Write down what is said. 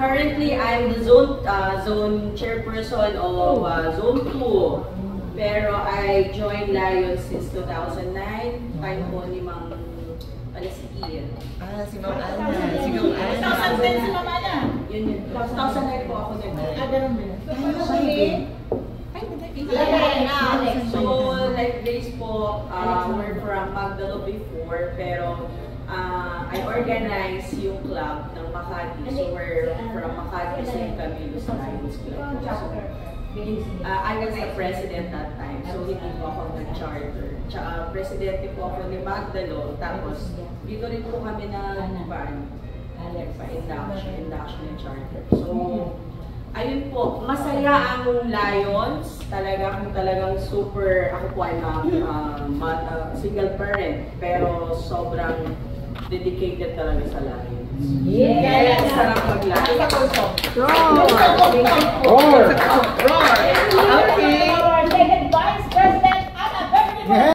Currently, I'm the zone chairperson of Zone 2. Pero I joined Lions since 2009. Time po ni Mang Palasikian. Si Ma'am Ana. Si Ma'am Ana. 2010 si Ma'am Ana. Yun. 2009 po ako nag-join. Ganun din. So, like Grace po, we're from Magdalo before, pero I organize yung club ng Makati. So, we're from Makati, St. Camillus Lions Club. So, I was the president that time, so hindi po ako nag-charter. Tsaka, presidente po ako ni Magdalo, tapos dito rin po kami induction and charter. So, ayun po, masaya ang Lions. Talagang super, ako po ay single parent, pero sobrang dedicated talaga sa Lions. Kaya sarap mag-Lions. Roar!